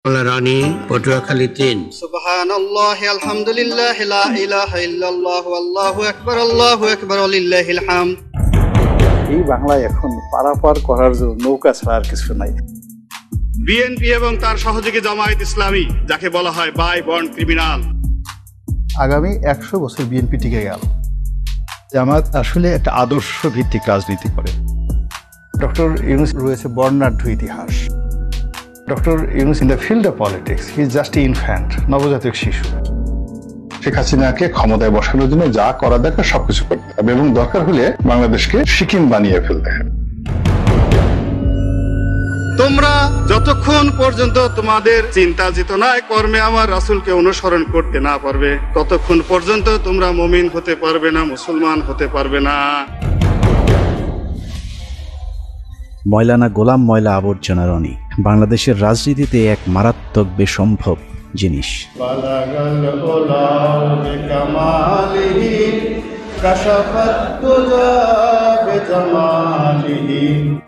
রানী পটুয়াখালী ৩। সুবহানাল্লাহি আলহামদুলিল্লাহি লা ইলাহা ইল্লাল্লাহু আল্লাহু আকবার ওয়ালিল্লাহিল হামদ। এই বাংলায় এখন পারাপার করার জন্য নৌকা ছাড়া আর কিছু নাই। বিএনপি এবং তার সহযোগী জামায়াত ইসলামী, যাকে বলা হয় বাই বর্ন ক্রিমিনাল। আগামী ১০০ বছর বিএনপি টিকে গেল। জামায়াত আসলে একটা আদর্শ ভিত্তিক রাজনীতি করে। ডক্টর ইউনূস রয়েছে বর্ণাঢ্য ইতিহাস। Doctor Yunus in the field of politics he is just infant, নবজাতক শিশু। শেখ হাসিনাকে ক্ষমতায় বসানোর জন্য যা করা দরকার সবকিছু করতে হবে এবং দরকার হলে বাংলাদেশকে সিকিম বানিয়ে ফেলতে হবে। তোমরা যতক্ষণ পর্যন্ত তোমাদের চিন্তা চেতনায় কর্মে আমার রাসূলকে অনুসরণ করতে না পারবে, ততক্ষণ পর্যন্ত তোমরা মুমিন হতে পারবে না, মুসলমান হতে পারবে না। ময়লানা গোলাম ময়লা আবর্জনা রনি বাংলাদেশের রাজনীতিতে এক মারাত্মক বেসম্ভব জিনিস।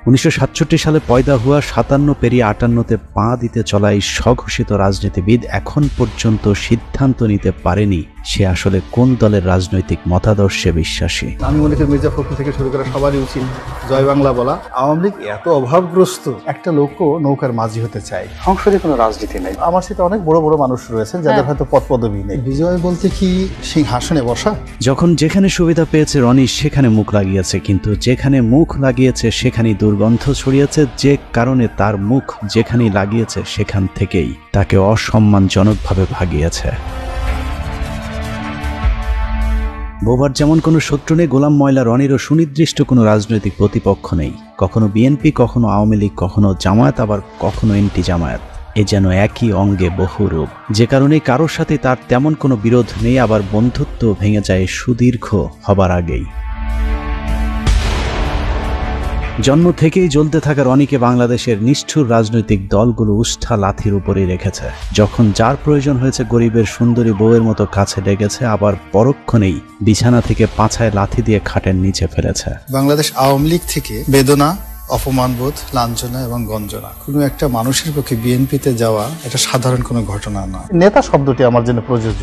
1967 সালে পয়দা হওয়া 57 পেরিয়ে 58-তে পা দিতে চলা এই স্বঘোষিত রাজনীতিবিদ এখন পর্যন্ত সিদ্ধান্ত নিতে পারেনি সে আসলে কোন দলের রাজনৈতিক মতাদর্শে বিশ্বাসী। আমি মনে করি মির্জা ফখরুল থেকে শুরু করে সবারই উচিত জয় বাংলা বলা। আওয়ামী লীগ এত অভাবগ্রস্ত, একটা লোকও নৌকার মাঝি হতে চায়। সংসদে কোনো রাজনীতি নেই। আমার সাথে অনেক বড় বড় মানুষ রয়েছেন যাদের হয়তো পদ পদবি নেই। বিজয় বলতে কি সিংহাসনে বসা? যখন যেখানে সুবিধা পেয়েছে রনি সেখানে মুখ লাগিয়েছে, কিন্তু যেখানে মুখ লাগিয়েছে সেখানেই দুর্গন্ধ ছড়িয়েছে, যে কারণে তার মুখ যেখানেই লাগিয়েছে সেখান থেকেই তাকে অসম্মানজনকভাবে ভাগিয়েছে। বোবার যেমন কোনো শত্রু নেই, গোলাম ময়লা রনিরও সুনির্দিষ্ট কোনো রাজনৈতিক প্রতিপক্ষ নেই। কখনো বিএনপি, কখনো আওয়ামী লীগ, কখনো জামায়াত, আবার কখনো এন্টি জামায়াত। এ যেন একই অঙ্গে বহু রূপ, যে কারণে কারোর সাথে তার তেমন কোনো বিরোধ নেই, আবার বন্ধুত্ব ভেঙে যায় সুদীর্ঘ হবার আগেই। জন্ম থেকেই জ্বলতে থাকা রনিকে বাংলাদেশের নিষ্ঠুর রাজনৈতিক দলগুলো উষ্ঠা লাথির উপরেই রেখেছে। যখন যার প্রয়োজন হয়েছে গরিবের সুন্দরী বউয়ের মতো কাছে ডেকেছে, আবার পরক্ষণেই বিছানা থেকে পাছায় লাথি দিয়ে খাটের নিচে ফেলেছে। বাংলাদেশ আওয়ামী লীগ থেকে বেদনা, অপমানবোধ, লাঞ্ছনা এবং গঞ্জনা কোনো একটা মানুষের পক্ষে বিএনপিতে যাওয়া এটা সাধারণ কোনো ঘটনা না। নেতা শব্দটি আমার জন্য প্রযোজ্য।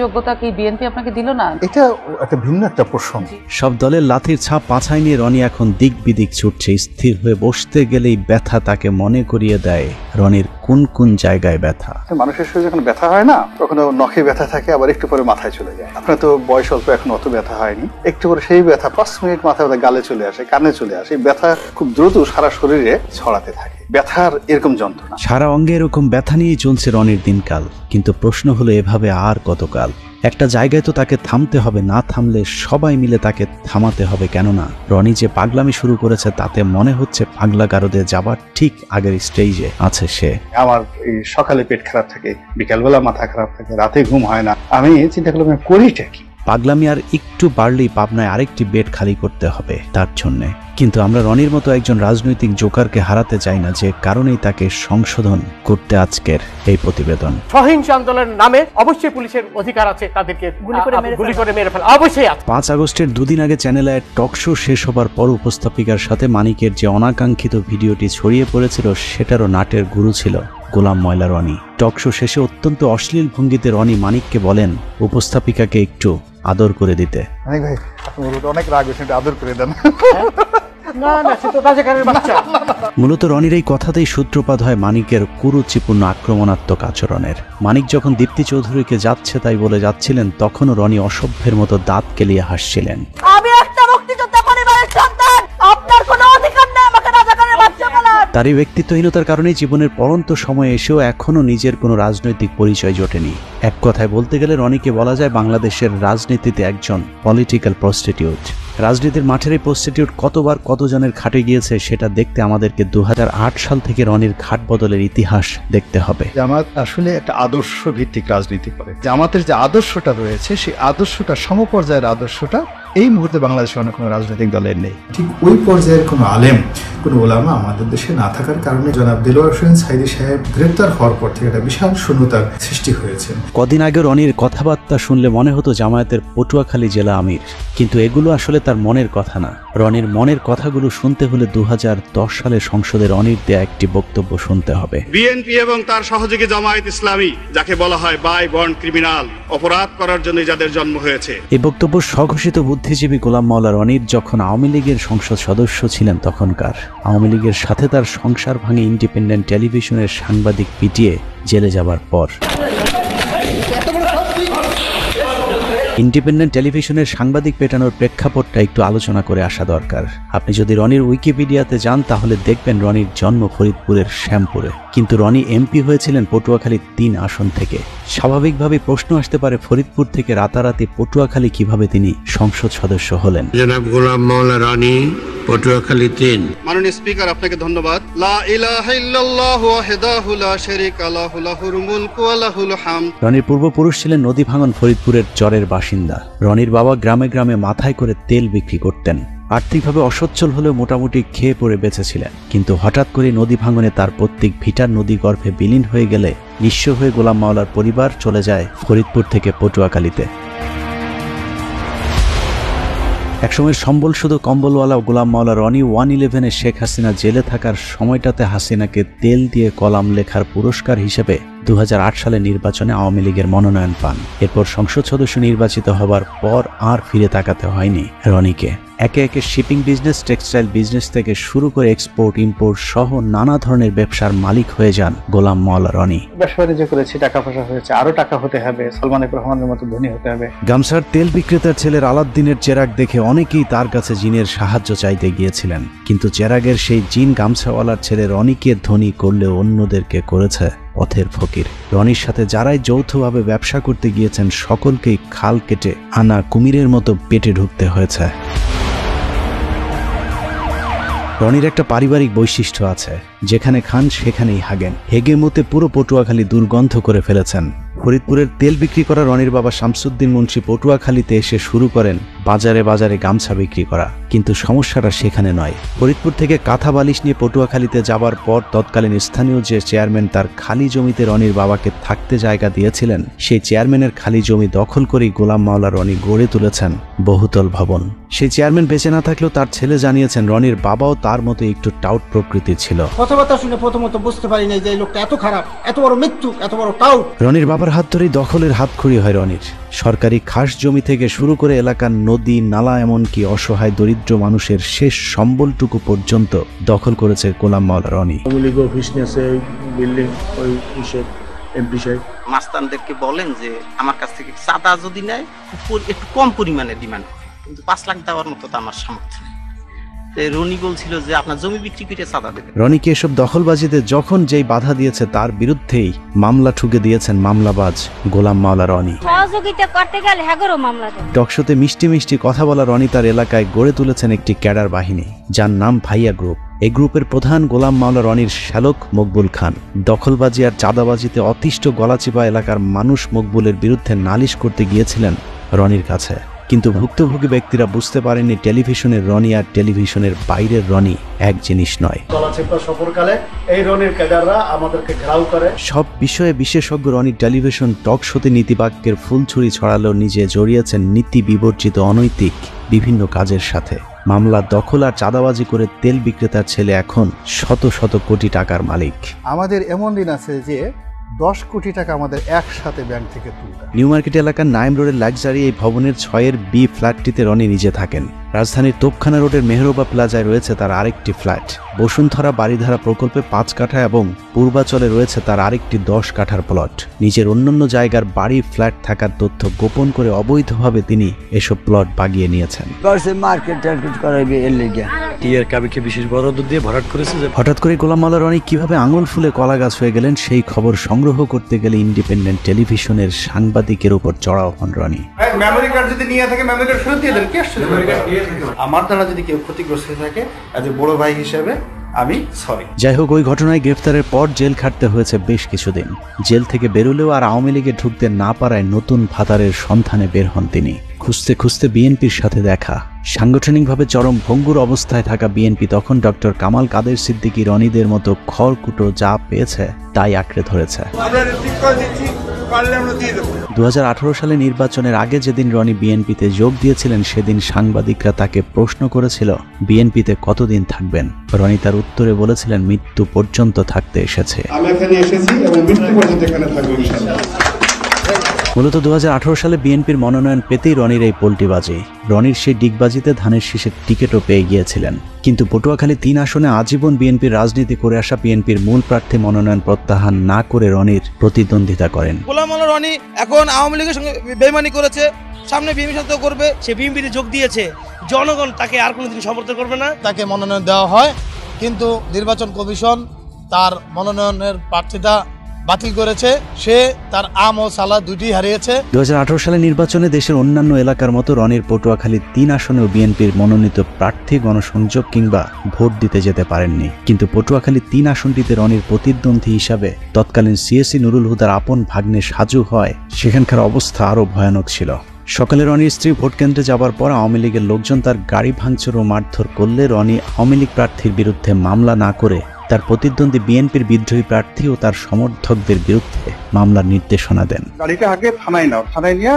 যোগ্যতা কি বিএনপি আপনাকে দিল না? এটা একটা ভিন্ন একটা প্রসঙ্গ। সব দলের লাথির ছাপ পাছায় নিয়ে রনি এখন দিক বিদিক ছুটছে। স্থির হয়ে বসতে গেলেই ব্যথা তাকে মনে করিয়ে দেয় রনির কোন কোন জায়গায় ব্যথা। মানুষের শরীরে যখন ব্যথা হয় না, কখনো নখে ব্যথা থাকে, আবার একটু পরে মাথায় চলে যায়। আপনার তো বয়স অল্প, এখন অত ব্যথা হয়নি। একটু পরে সেই ব্যথা 5 মিনিট মাথায় গালে চলে আসে, কানে চলে আসে। এই ব্যথা খুব দ্রুত সারা শরীরে ছড়াতে থাকে। ব্যথার এরকম যন্ত্রণা, সারা অঙ্গে এরকম ব্যথা নিয়েই চলছে রনির দিনকাল। কিন্তু প্রশ্ন হলো, এভাবে আর কতকাল? একটা জায়গায় তো তাকে থামতে হবে, না থামলে সবাই মিলে তাকে থামাতে হবে। কেননা রনি যে পাগলামি শুরু করেছে তাতে মনে হচ্ছে পাগলা গারদে যাবার ঠিক আগের স্টেজে আছে সে। আমার এই সকালে পেট খারাপ থাকে, বিকালবেলা মাথা খারাপ থাকে, রাতে ঘুম হয় না। আমি চিন্তা করলাম করিটা কি? পাগলামি আর একটু বাড়লেই পাবনায় আরেকটি বেড খালি করতে হবে তার জন্যে। কিন্তু আমরা রনির মতো একজন রাজনৈতিক জোকারকে হারাতে চাই না, যে কারণেই তাকে সংশোধন করতে আজকের এই প্রতিবেদন। সহিংস আন্দোলনের নামে অবশ্যই পুলিশের অধিকার আছে তাদেরকে গুলি করে মেরে ফেলা, অবশ্যই আছে। 5 আগস্টের দুদিন আগে চ্যানেলে টক শো শেষ হবার পর উপস্থাপিকার সাথে মানিকের যে অনাকাঙ্ক্ষিত ভিডিওটি ছড়িয়ে পড়েছিল, সেটারও নাটের গুরু ছিল গোলাম ময়লা রনি। টক শো শেষে অত্যন্ত অশ্লীল ভঙ্গিতে রনি মানিককে বলেন উপস্থাপিকাকে একটু আদর করে দিতে। অনেক রাগ হয়েছে, আদর করে দেন। মূলত রনির এই কথাতেই সূত্রপাত হয় মানিকের কুরুচিপূর্ণ আক্রমণাত্মক আচরণের। মানিক যখন দীপ্তি চৌধুরীকে যাচ্ছে তাই বলে যাচ্ছিলেন, তখনও রনি অসভ্যের মতো দাঁত কেলিয়ে হাসছিলেন। আমি একটা মুক্তিযোদ্ধা পরিবারের সন্তান, আপনার কোনো অধিকার নেই আমাকে রাজাকারের বাচ্চা বলার। তার এই ব্যক্তিত্বহীনতার কারণেই জীবনের পরন্ত সময় এসেও এখনো নিজের কোনো রাজনৈতিক পরিচয় জোটেনি। এক কথায় বলতে গেলে রনিকে বলা যায় বাংলাদেশের রাজনীতিতে একজন পলিটিক্যাল প্রস্টিটিউট। রাজনীতির মাঠের এই প্রস্টিটিউট কতবার কতজনের খাটে গিয়েছে সেটা দেখতে আমাদেরকে 2008 সাল থেকে রনির ঘাট বদলের ইতিহাস দেখতে হবে। জামাত আসলে একটা আদর্শ ভিত্তিক রাজনীতি করে। জামাতের যে আদর্শটা রয়েছে সেই আদর্শটা, সমপর্যায়ের আদর্শটা এই মুহূর্তে বাংলাদেশে অন্য কোনো রাজনৈতিক দলের নেই। ঠিক ওই পর্যায়ের কোনো আলেম, কোনো ওলামা আমাদের দেশে না থাকার কারণে জনাব দেলোয়ার হোসেন সাইদী সাহেব গ্রেপ্তার হওয়ার পর থেকে একটা বিশাল শূন্যতার সৃষ্টি হয়েছে। কদিন আগে রনির কথাবার্তা শুনলে মনে হতো জামায়াতের পটুয়াখালী জেলা আমির, কিন্তু এগুলো আসলে তার মনের কথা না। রনির মনের কথাগুলো শুনতে হলে 2010 সালে সংসদে রনির দেয়া একটি বক্তব্য শুনতে হবে। বিএনপি এবং তার সহযোগী জামায়াত ইসলামী, যাকে বলা হয় বাই বন্ড ক্রিমিনাল, অপরাধ করার জন্য যাদের জন্ম হয়েছে। এই বক্তব্য স্বঘোষিত বুদ্ধিজীবী গোলাম মাওলা রনির যখন আওয়ামী লীগের সংসদ সদস্য ছিলেন তখনকার। আওয়ামী লীগের সাথে তার সংসার ভাঙে ইন্ডিপেন্ডেন্ট টেলিভিশনের সাংবাদিক পিটিয়ে জেলে যাবার পর। ইন্ডিপেন্ডেন্ট টেলিভিশনের সাংবাদিক পেটানোর প্রেক্ষাপটটা একটু আলোচনা করে আসা দরকার। আপনি যদি রনির উইকিপিডিয়াতে যান তাহলে দেখবেন রনির জন্ম ফরিদপুরের শ্যামপুরে, কিন্তু রনি এমপি হয়েছিলেন পটুয়াখালী 3 আসন থেকে। স্বাভাবিকভাবে প্রশ্ন আসতে পারে ফরিদপুর থেকে রাতারাতি পটুয়াখালী কিভাবে তিনি সংসদ সদস্য হলেন। জনাব গোলাম মাওলা রনি, পটুয়াখালী 3। মাননীয় স্পিকার, আপনাকে ধন্যবাদ। লা ইলাহা ইল্লাল্লাহু ওয়াহদাহু লা শারীকা লাহু লাহুল মুলকু ওয়া লাহুল হামদ। রনির পূর্বপুরুষ ছিলেন নদী ভাঙন ফরিদপুরের চরের বাসিন্দা। রনির বাবা গ্রামে গ্রামে মাথায় করে তেল বিক্রি করতেন। আর্থিকভাবে অসচ্ছল হলেও মোটামুটি খেয়ে পড়ে বেঁচেছিলেন, কিন্তু হঠাৎ করে নদী ভাঙনে তার প্রত্যেক ভিটার নদী গর্ভে বিলীন হয়ে গেলে নিঃস্ব হয়ে গোলাম মাওলার পরিবার চলে যায় ফরিদপুর থেকে পটুয়াখালীতে। একসময় সম্বল শুধু কম্বলওয়ালা গোলাম মাওলা রনি 111-এ শেখ হাসিনা জেলে থাকার সময়টাতে হাসিনাকে তেল দিয়ে কলাম লেখার পুরস্কার হিসেবে 2008 সালে নির্বাচনে আওয়ামী লীগের মনোনয়ন পান। এরপর সংসদ সদস্য নির্বাচিত হবার পর আর ফিরে তাকাতে হয়নি রনিকে। একে একে শিপিং বিজনেস, টেক্সটাইল বিজনেস থেকে শুরু করে এক্সপোর্ট ইম্পোর্ট সহ নানা ধরনের ব্যবসার মালিক হয়ে যান গোলাম মাওলা রনি। ব্যবসা বাণিজ্য করেছি, টাকা পয়সা হয়েছে, আরো টাকা হতে হবে, সালমান এফ রহমানের মতো ধনী হতে হবে। গামছার তেল বিক্রেতার ছেলের আলাদ্দিনের চেরাগ দেখে অনেকেই তার কাছে জিনের সাহায্য চাইতে গিয়েছিলেন, কিন্তু চেরাগের সেই জিন গামছাওয়ালার ছেলে রনিকে ধনী করলেও অন্যদেরকে করেছে পথের ফকির। রনির সাথে যারাই যৌথভাবে ব্যবসা করতে গিয়েছেন সকলকেই খাল কেটে আনা কুমিরের মতো পেটে ঢুকতে হয়েছে। রনির একটা পারিবারিক বৈশিষ্ট্য আছে, যেখানে খান সেখানেই হাগেন। হেগে মতে পুরো পটুয়াখালী দুর্গন্ধ করে ফেলেছেন। ফরিদপুরের তেল বিক্রি করা রনির বাবা শামসুদ্দিন মুন্সি পটুয়াখালীতে এসে শুরু করেন বাজারে বাজারে গামছা বিক্রি করা, কিন্তু সমস্যাটা সেখানে নয়। ফরিদপুর থেকে কাঁথা বালিশ নিয়ে পটুয়াখালীতে যাবার পর তৎকালীন স্থানীয় যে চেয়ারম্যান তার খালি জমিতে রনির বাবাকে থাকতে জায়গা দিয়েছিলেন, সেই চেয়ারম্যানের খালি জমি দখল করেই গোলাম মাওলা রনি গড়ে তুলেছেন বহুতল ভবন। সেই চেয়ারম্যান বেঁচে না থাকলেও তার ছেলে জানিয়েছেন রনির বাবাও তার মতো একটু টাউট প্রকৃতির ছিল। কথাবার্তা শুনে প্রথমত বুঝতে পারি নাই যে এই লোকটা এত খারাপ, এত বড় মৃত্যু, এত বড় টাউট। রনির বাবার হাত ধরেই দখলের হাতখড়ি হয় রনির। সরকারি খাস জমি থেকে শুরু করে এলাকার নদী নালা, এমনকি অসহায় দরিদ্র মানুষের শেষ সম্বলটুকু পর্যন্ত দখল করেছে গোলাম মাওলা রনি। মাস্তানদেরকে বলেন যে আমার কাছ থেকে চাঁদা যদি নেয় একটু কম পরিমাণে ডিমান্ড করে, কিন্তু 5 লাখ দেওয়ার মতো তো আমার সামর্থ্য নেই। রনি বলছিল যে আপনার জমি বিক্রি করে চাঁদা দেবেন। রনিকে এসব দখলবাজিতে যখন যেই বাধা দিয়েছে তার বিরুদ্ধেই মামলা ঠুকে দিয়েছেন মামলাবাজ গোলাম মাওলা রনি। সহযোগিতা করতে গেলে হ্যাগরও মামলা দেন। টকশোতে মিষ্টি মিষ্টি কথা বলা রনি তার এলাকায় গড়ে তুলেছেন একটি ক্যাডার বাহিনী, যার নাম ভাইয়া গ্রুপ। এই গ্রুপের প্রধান গোলাম মাওলা রনির শ্যালক মকবুল খান। দখলবাজি আর চাঁদাবাজিতে অতিষ্ঠ গলাচিপা এলাকার মানুষ মকবুলের বিরুদ্ধে নালিশ করতে গিয়েছিলেন রনির কাছে, কিন্তু ভুক্তভোগী ব্যক্তিরা বুঝতে পারেননি টেলিভিশনের রনি আর টেলিভিশনের বাইরের রনি এক জিনিস নয়। সফরকালে এই রনির ক্যাডাররা আমাদেরকে ঘেরাও করে। সব বিষয়ে বিশেষজ্ঞ রনি টেলিভিশন টক শোতে নীতিবাক্যের ফুলছুরি ছড়ালেও নিজে জড়িয়েছেন নীতি বিবর্জিত অনৈতিক বিভিন্ন কাজের সাথে। মামলা দখল আর চাঁদাবাজি করে তেল বিক্রেতার ছেলে এখন শত শত কোটি টাকার মালিক। আমাদের এমন দিন আছে যে 10 কোটি টাকা আমাদের একসাথে ব্যাংক থেকে তুলতে। নিউ মার্কেট এলাকার নাইম রোডের লাক্সারি এই ভবনের 6-এর বি ফ্ল্যাটটিতে রনি নিজে থাকেন। রাজধানীর তোপখানা রোডের মেহরোবা প্লাজায় রয়েছে তার আরেকটি ফ্ল্যাট। বসুন্ধরা বাড়িধারা প্রকল্পে 5 কাঠা এবং পূর্বাচলে রয়েছে তার আরেকটি 10 কাঠার প্লট। নিজের অন্যান্য জায়গার বাড়ি ফ্ল্যাট থাকার তথ্য গোপন করে অবৈধভাবে তিনি এসব প্লট বাগিয়ে নিয়েছেন। হঠাৎ করে গোলাম মাওলা রনি কিভাবে আঙুল ফুলে কলা গাছ হয়ে গেলেন সেই খবর সংগ্রহ করতে গেলে ইন্ডিপেন্ডেন্ট টেলিভিশনের সাংবাদিকের উপর চড়াও হন রনি। মেমোরি কার্ড যদি নিয়ে থাকে মেমোরি কার্ড ফেরত দিয়ে দেন। কি আসলে আমার দ্বারা যদি কেউ ক্ষতিগ্রস্ত হয়ে থাকে এজ এ বড় ভাই হিসেবে আমি সরি। যাই হোক, ওই ঘটনায় গ্রেফতারের পর জেল খাটতে হয়েছে বেশ কিছুদিন। জেল থেকে বেরোলেও আর আওয়ামী লীগে ঢুকতে না পারায় নতুন ভাতারের সন্ধানে বের হন তিনি। খুঁজতে খুঁজতে বিএনপির সাথে দেখা। সাংগঠনিকভাবে চরম ভঙ্গুর অবস্থায় থাকা বিএনপি তখন ডক্টর কামাল কাদের সিদ্দিকী রনিদের মতো খড়কুটো যা পেয়েছে তাই আঁকড়ে ধরেছে। 2018 সালে নির্বাচনের আগে যেদিন রনি বিএনপিতে যোগ দিয়েছিলেন সেদিন সাংবাদিকরা তাকে প্রশ্ন করেছিল বিএনপিতে কতদিন থাকবেন। রনি তার উত্তরে বলেছিলেন মৃত্যু পর্যন্ত থাকতে এসেছে। আমি এখানে এসেছি এবং মৃত্যু পর্যন্ত এখানে থাকবো ইনশাআল্লাহ। মূলত 2018 সালে বিএনপির মনোনয়ন পেতেই রনির এই পোল্টিবাজি। রনির সেই ডিগবাজিতে ধানের শীষের টিকিটও পেয়ে গিয়েছিলেন, কিন্তু পটুয়াখালী 3 আসনে আজীবন বিএনপির রাজনীতি করে আসা বিএনপির মূল প্রার্থী মনোনয়ন প্রত্যাহার না করে রনির প্রতিদ্বন্দ্বিতা করেন। গোলাম মাওলা রনি এখন আওয়ামী লীগের সঙ্গে বেইমানি করেছে, সামনে বিএনপির সাথে করবে, সে বিএনপিতে যোগ দিয়েছে। জনগণ তাকে আর কোনোদিন সমর্থন করবে না। তাকে মনোনয়ন দেওয়া হয়, কিন্তু নির্বাচন কমিশন তার মনোনয়নের প্রার্থিতা বাতিল করেছে। সে তার আম ও সালা দুটি হারিয়েছে। 2018 সালে নির্বাচনে দেশের অন্যান্য এলাকার মতো রনির পটুয়াখালী 3 আসনেও বিএনপির মনোনীত প্রার্থী গণসংযোগ কিংবা ভোট দিতে যেতে পারেননি। কিন্তু পটুয়াখালী 3 আসনটিতে রনির প্রতিদ্বন্দ্বী হিসাবে তৎকালীন সিএসি নুরুল হুদার আপন ভাগ্নে সাজু হয় সেখানকার অবস্থা আরও ভয়ানক ছিল। সকালে রনির স্ত্রী ভোট কেন্দ্রে যাবার পর আওয়ামী লীগের লোকজন তার গাড়ি ভাঙচুর ও মারধর করলে রনি আওয়ামী লীগ প্রার্থীর বিরুদ্ধে মামলা না করে তার প্রতিদ্বন্দ্বী বিএনপির বিদ্রোহী প্রার্থী ও তার সমর্থকদের বিরুদ্ধে মামলার নির্দেশনা দেন। গাড়িটা আগে থানায় নাও, থানায় নিয়ে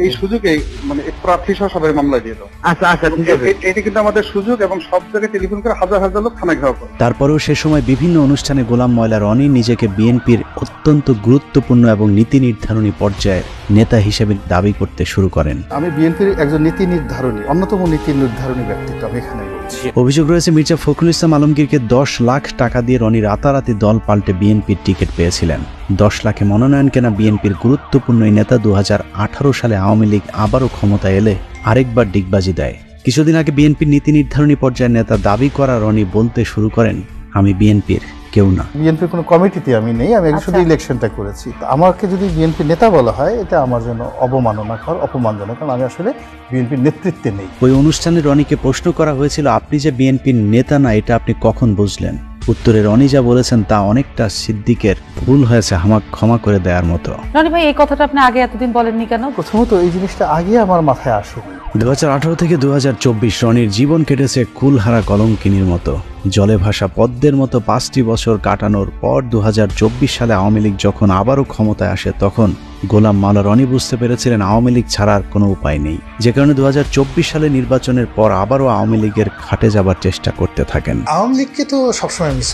এই সুযোগে মানে প্রার্থী সহ সবাই মামলা দিয়ে দাও। আচ্ছা ঠিক আছে, এটা কিন্তু আমাদের সুযোগ এবং সব জায়গায় টেলিফোন করে হাজার হাজার লোক থানায় ঘেরাও করে। তারপরেও সে সময় বিভিন্ন অনুষ্ঠানে গোলাম ময়লা রনি নিজেকে বিএনপির অত্যন্ত গুরুত্বপূর্ণ এবং নীতি নির্ধারণী পর্যায়ের নেতা হিসেবে দাবি করতে শুরু করেন। আমি বিএনপির একজন নীতি নির্ধারণী, অন্যতম নীতি নির্ধারণী ব্যক্তিত্ব আমি এখানে বলছি। অভিযোগ রয়েছে মির্জা ফখরুল ইসলাম আলমগীরকে 10 লাখ টাকা দিয়ে রনি রাতারাতি দল পাল্টে বিএনপির টিকিট পেয়েছিলেন। 10 লাখে মনোনয়ন কেনা বিএনপির গুরুত্বপূর্ণ এই নেতা 2018 সালে আওয়ামী লীগ আবারও ক্ষমতায় এলে আরেকবার ডিগবাজি দেয়। কিছুদিন আগে বিএনপির নীতি নির্ধারণী পর্যায়ের নেতা দাবি করা রনি বলতে শুরু করেন, আমি বিএনপির কেউ না, বিএনপির কোনো কমিটিতে আমি নেই, আমি শুধু ইলেকশনটা করেছি। আমাকে যদি বিএনপি নেতা বলা হয় এটা আমার জন্য অবমাননাকর, অপমানজনক, কারণ আমি আসলে বিএনপির নেতৃত্বে নেই। ওই অনুষ্ঠানে রনিকে প্রশ্ন করা হয়েছিল, আপনি যে বিএনপির নেতা না এটা আপনি কখন বুঝলেন? উত্তরে রনি যা বলেছেন তা অনেকটা সিদ্দিকের ভুল হয়েছে আমাকে ক্ষমা করে দেওয়ার মতো। রনি ভাই, এই কথাটা আপনি আগে এতদিন বলেননি কেন? প্রথমত এই জিনিসটা আগে আমার মাথায় আসেনি। 2018 থেকে 2024 রনির জীবন কেটেছে কুলহারা কলঙ্কিনীর মতো। জলে ভাসা পদ্মের মতো 5টি বছর কাটানোর পর 2024 সালে আওয়ামী লীগ যখন আবারও ক্ষমতায় আসে তখন গোলাম মাওলা রনি বুঝতে পেরেছিলেন আওয়ামী লীগ ছাড়ার কোনো উপায় নেই, যে কারণে 2024 সালে নির্বাচনের পর আবারও আওয়ামী লীগের খাটে যাবার চেষ্টা করতে থাকেন। আওয়ামী লীগকে তো সবসময় মিস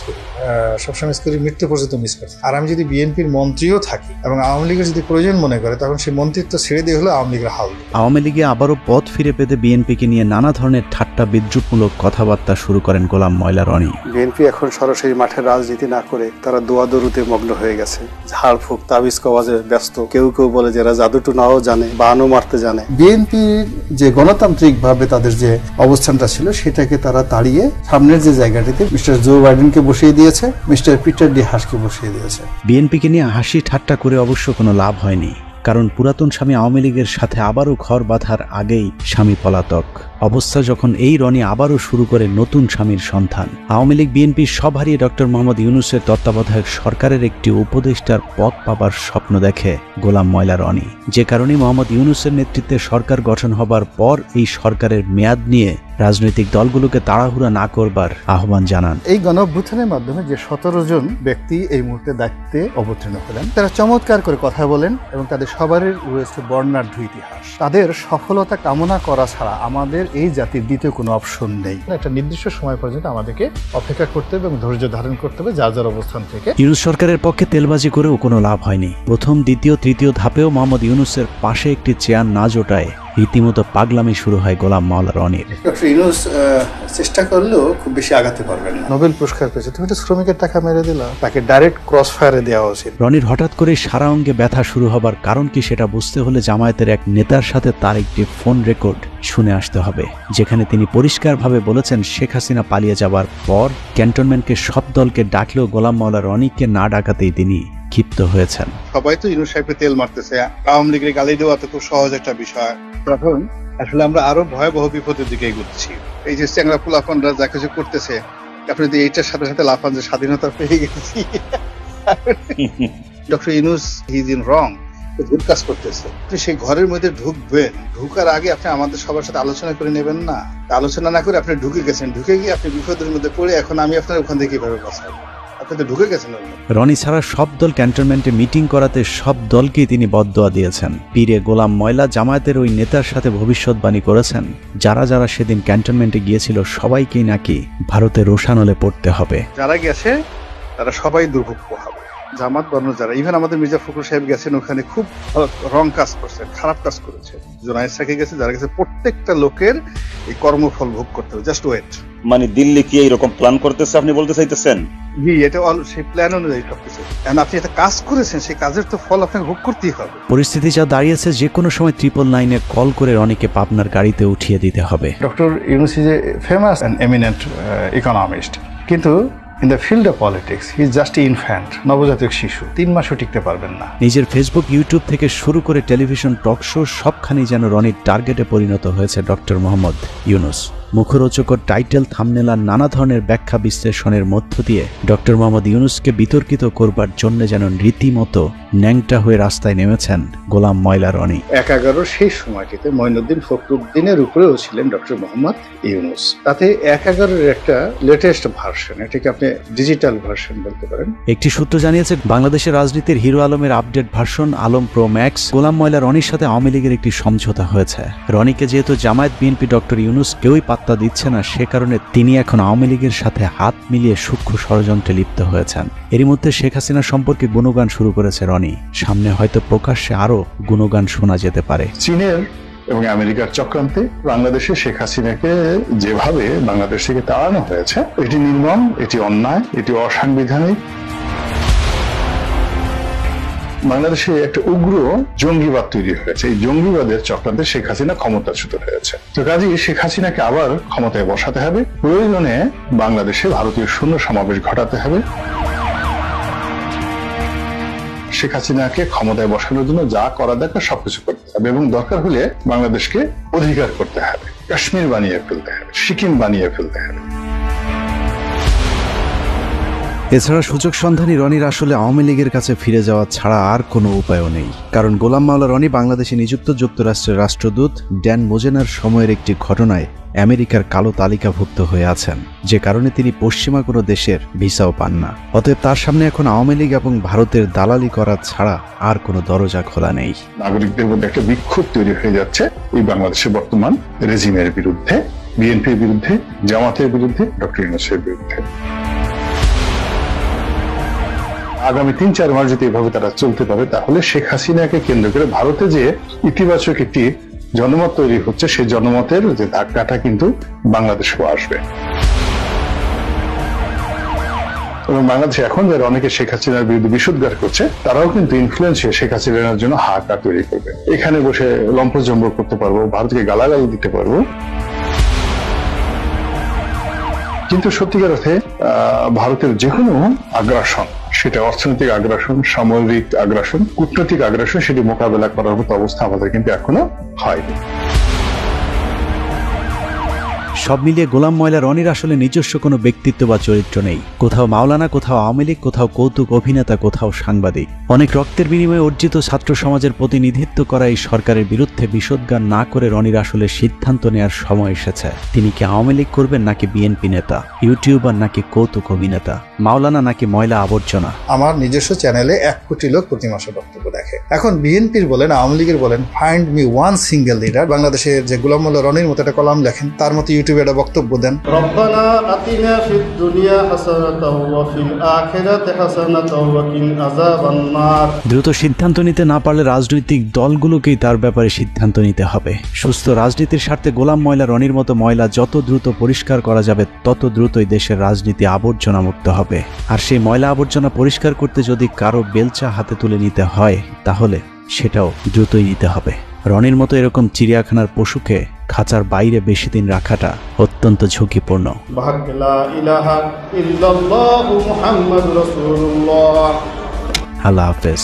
করি, মৃত্যু পর্যন্ত মিস করি। আর আমি যদি বিএনপির মন্ত্রীও থাকি এবং আওয়ামী লীগের যদি প্রয়োজন মনে করে তখন সেই মন্ত্রিত্ব ছেড়ে দিয়ে হলো আওয়ামী লীগের হাল। আওয়ামী লীগে আবারও পথ ফিরে পেতে বিএনপিকে নিয়ে নানা ধরনের ঠাট্টা বিদ্রুপমূলক কথাবার্তা শুরু করেন গোলাম ময়লা রনি। বিএনপি এখন সরাসরি মাঠে রাজনীতি না করে তারা দোয়াদরুতে মগ্ন হয়ে গেছে, ঝাড়ফুঁক তাবিজ কওয়াজে ব্যস্ত। কেউ কেউ বলে যারা জাদুটু নাও জানে, বানও মারতে জানে। বিএনপির যে গণতান্ত্রিক ভাবে তাদের যে অবস্থানটা ছিল সেটাকে তারা তাড়িয়ে সামনের যে জায়গাটিতে মিস্টার জো বাইডেনকে বসিয়ে দিয়েছে, মিস্টার পিটার ডি হাসকে বসিয়ে দিয়েছে। বিএনপিকে নিয়ে হাসি ঠাট্টা করে অবশ্য কোনো লাভ হয়নি, কারণ পুরাতন স্বামী আওয়ামী লীগের সাথে আবারও ঘর বাঁধার আগেই স্বামী পলাতক অবস্থা যখন এই রনি আবারও শুরু করে নতুন স্বামীর সন্ধান। আওয়ামী লীগ বিএনপির সব হারিয়ে ডক্টর মোহাম্মদ ইউনূসের তত্ত্বাবধায়ক সরকারের একটি উপদেষ্টার পদ পাবার স্বপ্ন দেখে গোলাম ময়লা রনি, যে কারণে মোহাম্মদ ইউনূসের নেতৃত্বে সরকার গঠন হবার পর এই সরকারের মেয়াদ নিয়ে রাজনৈতিক দলগুলোকে তাড়াহুড়া না করবার আহ্বান জানান। এই গণঅভ্যুত্থানের মাধ্যমে যে 17 জন ব্যক্তি এই মুহূর্তে দায়িত্বে অবতীর্ণ হলেন তারা চমৎকার করে কথা বলেন এবং তাদের সবারই রয়েছে বর্ণাঢ্য ইতিহাস। তাদের সফলতা কামনা করা ছাড়া আমাদের এই জাতির দ্বিতীয় কোনো অপশন নেই। একটা নির্দিষ্ট সময় পর্যন্ত আমাদেরকে অপেক্ষা করতে হবে এবং ধৈর্য ধারণ করতে হবে যার যার অবস্থান থেকে। ইউনূস সরকারের পক্ষে তেলবাজি করেও কোনো লাভ হয়নি। প্রথম, দ্বিতীয়, তৃতীয় ধাপেও মোহাম্মদ ইউনূসের পাশে একটি চেয়ার না জোটায় রীতিমতো পাগলামি শুরু হয় গোলাম মাওলা রনির। ডক্টর ইউনূস চেষ্টা করলেও খুব বেশি আগাতে পারবেন না। নোবেল পুরস্কার পেয়েছে, তুমি তো শ্রমিকের টাকা মেরে দিলা, তাকে ডাইরেক্ট ক্রস ফায়ারে দেওয়া উচিত। রনির হঠাৎ করে সারা অঙ্গে ব্যথা শুরু হবার কারণ কি সেটা বুঝতে হলে জামায়াতের এক নেতার সাথে তার একটি ফোন রেকর্ড শুনে আসতে হবে, যেখানে তিনি পরিষ্কারভাবে বলেছেন শেখ হাসিনা পালিয়ে যাবার পর ক্যান্টনমেন্টকে সব দলকে ডাকলেও গোলাম মাওলা রনিকে না ডাকাতেই তিনি ক্ষিপ্ত হয়েছেন। সবাই তো ইউনূস সাহেবকে তেল মারতেছে, আওয়ামী লীগের গালি দেওয়া তো খুব সহজ একটা বিষয়। তখন আসলে আমরা আরো ভয়াবহ বিপদের দিকে এগোচ্ছি। এই যে চ্যাংরা পোলাপানরা যা কিছু করতেছে, আপনি যদি এইটার সাথে সাথে লাফান যে স্বাধীনতা পেয়ে গেছি। Doctor Yunus he is in wrong, ভুল কাজ করতেছে। আপনি সেই ঘরের মধ্যে ঢুকবেন, ঢুকার আগে আপনি আমাদের সবার সাথে আলোচনা করে নেবেন না? আলোচনা না করে আপনি ঢুকে গেছেন, ঢুকে গিয়ে আপনি বিপদের মধ্যে পড়ে এখন আমি আপনার ওখান থেকে কিভাবে বাঁচাবো? আপনি তো ঢুকে গেছেন। রনি ছাড়া সব দল ক্যান্টনমেন্টে মিটিং করাতে সব দলকেই তিনি বদদোয়া দিয়েছেন। পীরে গোলাম ময়লা জামায়াতের ওই নেতার সাথে ভবিষ্যৎবাণী করেছেন, যারা যারা সেদিন ক্যান্টনমেন্টে গিয়েছিল সবাইকেই নাকি ভারতের রোশানলে পড়তে হবে। যারা গেছে তারা সবাই দুর্ভোগ পোহাবে। জামাত বর্ণ যারা, ইভেন আমাদের মির্জা ফখরুল সাহেব গেছেন, ওখানে খুব রং কাজ করছেন, খারাপ কাজ করেছে। জোনায়েদ সাকি গেছে, যারা গেছে প্রত্যেকটা লোকের এই কর্মফল ভোগ করতে হবে। Just wait. মানে দিল্লি কি এইরকম প্ল্যান করতেছে আপনি বলতে চাইতেছেন? জি, এটা সেই প্ল্যান অনুযায়ী সবকিছু। আপনি একটা কাজ করেছেন, সেই কাজের তো ফল আপনাকে ভোগ করতেই হবে। পরিস্থিতি যা দাঁড়িয়েছে, যে কোনো সময় 999-এ কল করে রনিকে পাবনার গাড়িতে উঠিয়ে দিতে হবে। Doctor Yunus is a famous and eminent economist, কিন্তু in the field of politics he is just infant, নবজাতক শিশু। 3 মাসও টিকতে পারবেন না। নিজের ফেসবুক, ইউটিউব থেকে শুরু করে টেলিভিশন টক শো সবখানেই যেন রনির টার্গেটে পরিণত হয়েছে ডক্টর মোহাম্মদ ইউনূস। মুখরোচকর টাইটেল, থাম্বনেল আর নানা ধরনের ব্যাখ্যা বিশ্লেষণের মধ্য দিয়ে ডক্টর মোহাম্মদ ইউনূসকে বিতর্কিত করবার জন্য যেন রীতিমতো ন্যাংটা হয়ে রাস্তায় নেমেছেন গোলাম ময়লা রনি। 1/11 সেই সময়টিতে মঈনুদ্দিন ফখরুদ্দিনের উপরেও ছিলেন ডক্টর মোহাম্মদ ইউনূস। তাতে 1/11-এর একটা লেটেস্ট ভার্সন, এটাকে আপনি ডিজিটাল ভার্সন বলতে পারেন। একটি সূত্র জানিয়েছে, বাংলাদেশের রাজনীতির হিরো আলমের update version Alam pro max Golam Maula রনির সাথে আওয়ামী লীগের একটি সমঝোতা হয়েছে। রনিকে যেহেতু জামায়াত, বিএনপি, ডক্টর ইউনূস কেউই পাত্তা দিচ্ছে না, সে কারণে তিনি এখন আওয়ামী লীগের সাথে হাত মিলিয়ে সূক্ষ্ম ষড়যন্ত্রে লিপ্ত হয়েছেন। এরই মধ্যে শেখ হাসিনা সম্পর্কে গুণগান শুরু করেছে রনি। সামনে হয়তো প্রকাশ্যে আরো গুণগান শোনা যেতে পারে। চীনের এবং আমেরিকার চক্রান্তে বাংলাদেশে শেখ হাসিনাকে যেভাবে বাংলাদেশ থেকে তাড়ানো হয়েছে, এটি নির্মম, এটি অন্যায়, এটি অসাংবিধানিক। বাংলাদেশে একটা উগ্র জঙ্গিবাদ তৈরি হয়েছে। এই জঙ্গিবাদের চক্রান্তে শেখ হাসিনা ক্ষমতাচ্যুত হয়েছে। তো কাজেই শেখ হাসিনাকে আবার ক্ষমতায় বসাতে হবে। প্রয়োজনে বাংলাদেশে ভারতীয় সৈন্য সমাবেশ ঘটাতে হবে। শেখ হাসিনাকে ক্ষমতায় বসানোর জন্য যা করা দরকার সবকিছু করতে হবে, এবং দরকার হলে বাংলাদেশকে অধিকার করতে হবে, কাশ্মীর বানিয়ে ফেলতে হবে, সিকিম বানিয়ে ফেলতে হবে। এছাড়া সুযোগ সন্ধানী রনির আসলে আওয়ামী লীগের কাছে ফিরে যাওয়া ছাড়া আর কোনো উপায়ও নেই। কারণ গোলাম মাওলা রনি বাংলাদেশে নিযুক্ত যুক্তরাষ্ট্রের রাষ্ট্রদূত ড্যান মোজেনার সময়ের একটি ঘটনায় আমেরিকার কালো তালিকাভুক্ত হয়ে আছেন, যে কারণে তিনি পশ্চিমা কোনো দেশের ভিসাও পান না। অতএব তার সামনে এখন আওয়ামী লীগ এবং ভারতের দালালি করা ছাড়া আর কোনো দরজা খোলা নেই। নাগরিকদের মধ্যে একটা বিক্ষোভ তৈরি হয়ে যাচ্ছে এই বাংলাদেশের বর্তমান রেজিমের বিরুদ্ধে, বিএনপির বিরুদ্ধে, জামাতের বিরুদ্ধে, ডক্টর ইউনূসের বিরুদ্ধে। আগামী 3-4 মাস যদি এভাবে তারা চলতে পারে, তাহলে শেখ হাসিনাকে কেন্দ্র করে ভারতে যে ইতিবাচক একটি জনমত তৈরি হচ্ছে, সেই জনমতের যে ধাক্কাটা কিন্তু বাংলাদেশেও আসবে। এবং বাংলাদেশে এখন যারা অনেকে শেখ হাসিনার বিরুদ্ধে বিষোদ্গার করছে, তারাও কিন্তু ইনফ্লুয়েন্স হয়ে শেখ হাসিনার জন্য হাহাকার তৈরি করবে। এখানে বসে লম্পজম্ব করতে পারবো, ভারতকে গালাগাল দিতে পারবো। কিন্তু সত্যিকার অর্থে ভারতের যে কোনো আগ্রাসন, সেটা অর্থনৈতিক আগ্রাসন, সামরিক আগ্রাসন, কূটনৈতিক আগ্রাসন, সেটি মোকাবেলা করার মতো অবস্থা আমাদের কিন্তু এখনো হয়নি। সব মিলিয়ে গোলাম ময়লা রনির আসলে নিজস্ব কোনো ব্যক্তিত্ব বা চরিত্র নেই। কোথাও মাওলানা, কোথাও আওয়ামী লীগ, কোথাও কৌতুক অভিনেতা, কোথাও সাংবাদিক। অনেক রক্তের বিনিময়ে অর্জিত ছাত্র সমাজের প্রতিনিধিত্ব করা এই সরকারের বিরুদ্ধে বিষোদ্গার না করে রনির আসলে সিদ্ধান্ত নেওয়ার সময় এসেছে। তিনি কি আওয়ামী লীগ করবেন, নাকি বিএনপি নেতা, ইউটিউবার নাকি কৌতুক অভিনেতা, মাওলানা নাকি ময়লা আবর্জনা? আমার নিজস্ব চ্যানেলে 1 কোটি লোক প্রতি মাসে বক্তব্য দেখে। এখন বিএনপির বলেন, আওয়ামী লীগের বলেন, find me one single leader. বাংলাদেশের যে গোলাম মোল্লা রনির মতো একটা কলাম লেখেন, তার মতো ইউটিউবে একটা বক্তব্য দেন। রব্বানা আতিনা ফিদ দুনিয়া হাসানাতাও ওয়া ফিল আখিরাতি হাসানাতাও ওয়া কিনা আযাবান নার। দ্রুত সিদ্ধান্ত নিতে না পারলে রাজনৈতিক দলগুলোকেই তার ব্যাপারে সিদ্ধান্ত নিতে হবে। সুস্থ রাজনীতির স্বার্থে গোলাম ময়লা রনির মতো ময়লা যত দ্রুত পরিষ্কার করা যাবে, তত দ্রুতই দেশের রাজনীতি আবর্জনা মুক্ত হবে। আর সেই ময়লা আবর্জনা পরিষ্কার করতে যদি কারো বেলচা হাতে তুলে নিতে হয়, তাহলে সেটাও দ্রুতই নিতে হবে। রনির মতো এরকম চিড়িয়াখানার পশুকে খাঁচার বাইরে বেশি দিন রাখাটা অত্যন্ত ঝুঁকিপূর্ণ। আল্লাহ হাফেজ।